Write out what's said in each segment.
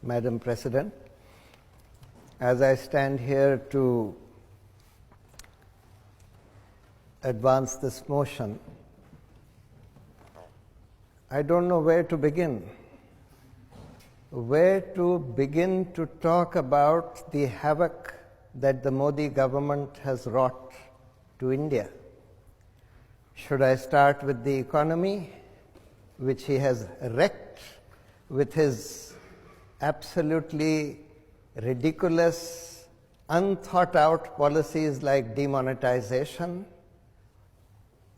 Madam President. As I stand here to advance this motion, I don't know where to begin. Where to begin to talk about the havoc that the Modi government has wrought to India. Should I start with the economy, which he has wrecked with his absolutely ridiculous, unthought out policies like demonetization?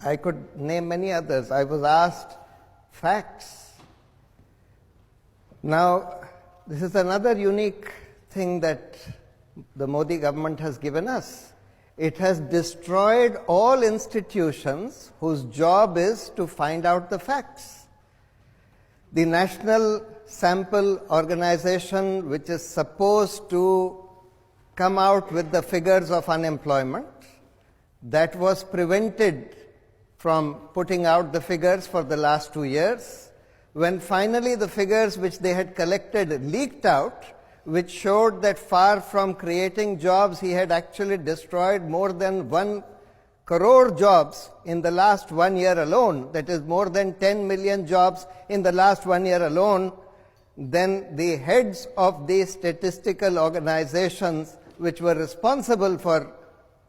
I could name many others. I was asked facts. Now, this is another unique thing that the Modi government has given us. It has destroyed all institutions whose job is to find out the facts. The National Sample Organization, which is supposed to come out with the figures of unemployment, that was prevented from putting out the figures for the last 2 years. When finally the figures which they had collected leaked out, which showed that far from creating jobs, he had actually destroyed more than 1 crore jobs in the last 1 year alone, that is more than 10 million jobs in the last 1 year alone, then the heads of the statistical organizations which were responsible for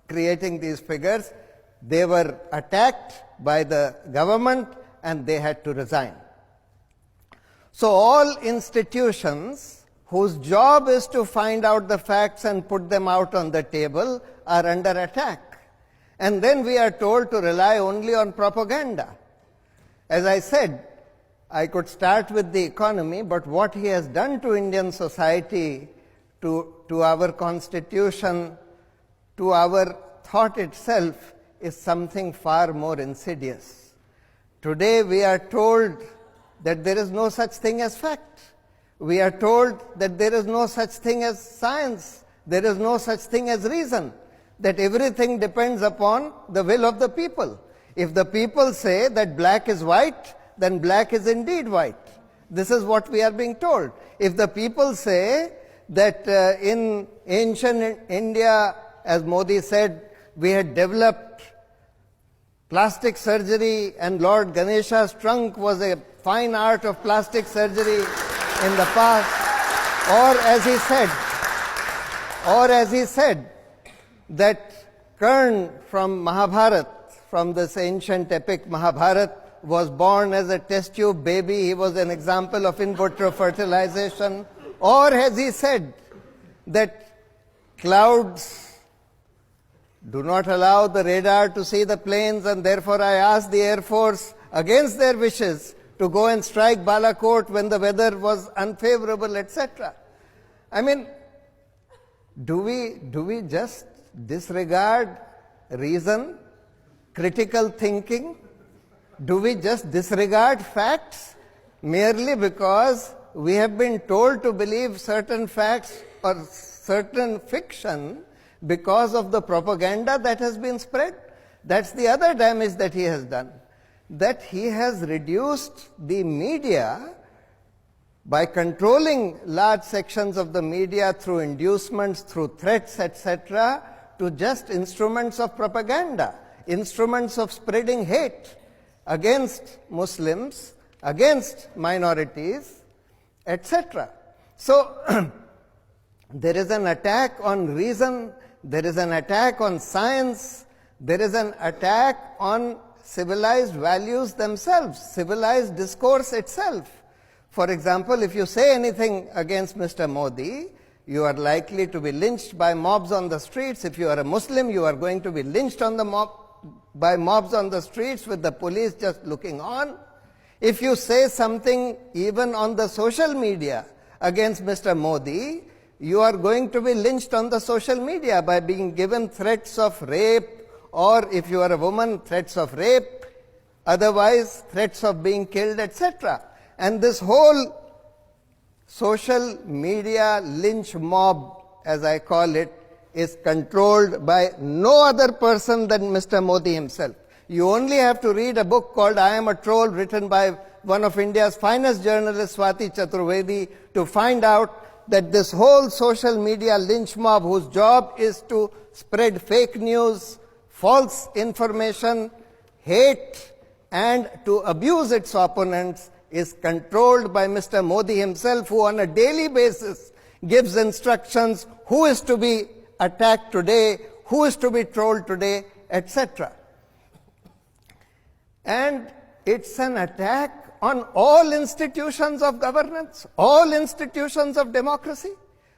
creating these figures, they were attacked by the government and they had to resign. So all institutions whose job is to find out the facts and put them out on the table are under attack. And then we are told to rely only on propaganda. As I said, I could start with the economy, but what he has done to Indian society, to our constitution, to our thought itself, is something far more insidious. Today we are told that there is no such thing as fact. We are told that there is no such thing as science. There is no such thing as reason. That everything depends upon the will of the people. If the people say that black is white, then black is indeed white. This is what we are being told. If the people say that in ancient India, as Modi said, we had developed plastic surgery and Lord Ganesha's trunk was a fine art of plastic surgery in the past, or as he said, that Karna from Mahabharata, from this ancient epic Mahabharata, was born as a test tube baby. He was an example of in vitro fertilization. Or as he said, that clouds do not allow the radar to see the planes, and therefore I asked the Air Force, against their wishes, to go and strike Balakot when the weather was unfavorable, etc. I mean, do we just disregard reason, critical thinking? Do we just disregard facts merely because we have been told to believe certain facts or certain fiction because of the propaganda that has been spread? That's the other damage that he has done. That he has reduced the media by controlling large sections of the media through inducements, through threats, etc., to just instruments of propaganda, instruments of spreading hate against Muslims, against minorities, etc. So there is an attack on reason, there is an attack on science, there is an attack on civilized values themselves, civilized discourse itself. For example, if you say anything against Mr. Modi, you are likely to be lynched by mobs on the streets. If you are a Muslim, you are going to be lynched by mobs on the streets with the police just looking on. If you say something even on the social media against Mr. Modi, you are going to be lynched on the social media by being given threats of rape, or if you are a woman, threats of rape, otherwise threats of being killed, etc. And this whole social media lynch mob, as I call it, is controlled by no other person than Mr. Modi himself. You only have to read a book called I Am a Troll, written by one of India's finest journalists, Swati Chaturvedi, to find out that this whole social media lynch mob, whose job is to spread fake news, false information, hate, and to abuse its opponents, is controlled by Mr. Modi himself, who on a daily basis gives instructions who is to be attacked today, who is to be trolled today, etc. And it's an attack on all institutions of governance, all institutions of democracy.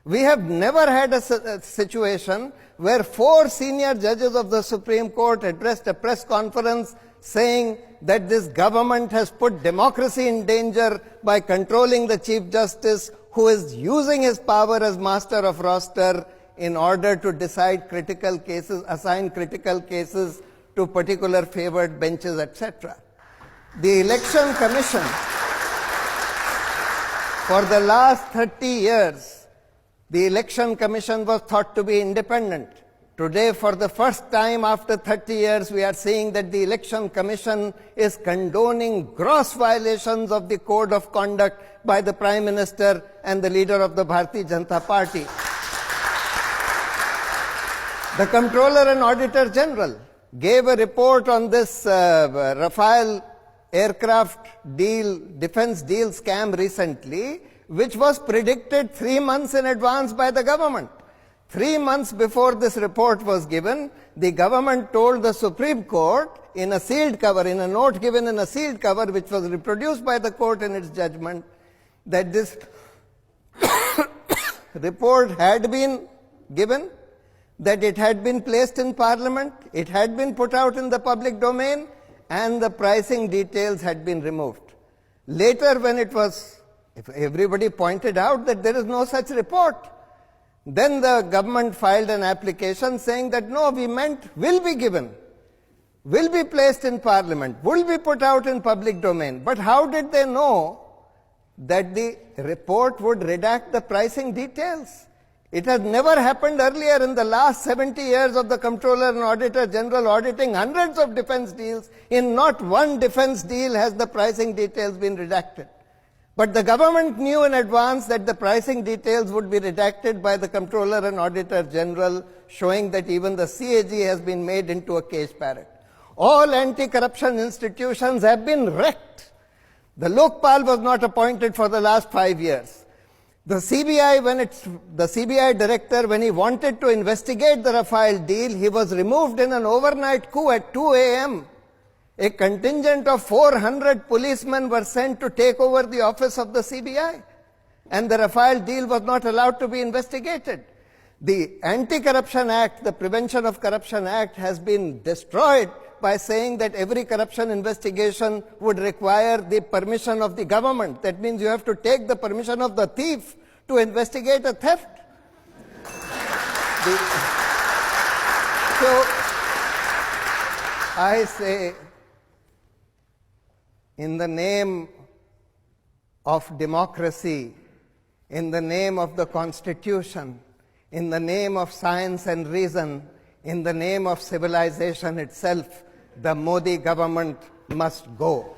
We have never had a situation where 4 senior judges of the Supreme Court addressed a press conference saying that this government has put democracy in danger by controlling the Chief Justice, who is using his power as master of roster in order to decide critical cases, assign critical cases to particular favored benches, etc. The Election Commission, for the last 30 years, the Election Commission was thought to be independent. Today, for the first time after 30 years, we are seeing that the Election Commission is condoning gross violations of the Code of Conduct by the Prime Minister and the leader of the Bharatiya Janata Party. The Comptroller and Auditor General gave a report on this Rafale aircraft deal, defense deal scam recently, which was predicted 3 months in advance by the government. 3 months before this report was given, the government told the Supreme Court in a sealed cover, in a note given in a sealed cover, which was reproduced by the court in its judgment, that this report had been given, that it had been placed in Parliament, it had been put out in the public domain, and the pricing details had been removed. Later, when if everybody pointed out that there is no such report, then the government filed an application saying that no, we meant will be given, will be placed in Parliament, will be put out in public domain. But how did they know that the report would redact the pricing details? It has never happened earlier in the last 70 years of the Comptroller and Auditor General auditing hundreds of defense deals. In not one defense deal has the pricing details been redacted. But the government knew in advance that the pricing details would be redacted by the Comptroller and Auditor General, showing that even the CAG has been made into a cage parrot. All anti-corruption institutions have been wrecked. The Lokpal was not appointed for the last 5 years. The CBI director, when he wanted to investigate the Rafale deal, he was removed in an overnight coup at 2 a.m. A contingent of 400 policemen were sent to take over the office of the CBI, and the Rafale deal was not allowed to be investigated. The Anti-Corruption Act, the Prevention of Corruption Act, has been destroyed by saying that every corruption investigation would require the permission of the government. That means you have to take the permission of the thief to investigate a theft. So, I say, in the name of democracy, in the name of the Constitution, in the name of science and reason, in the name of civilization itself, the Modi government must go.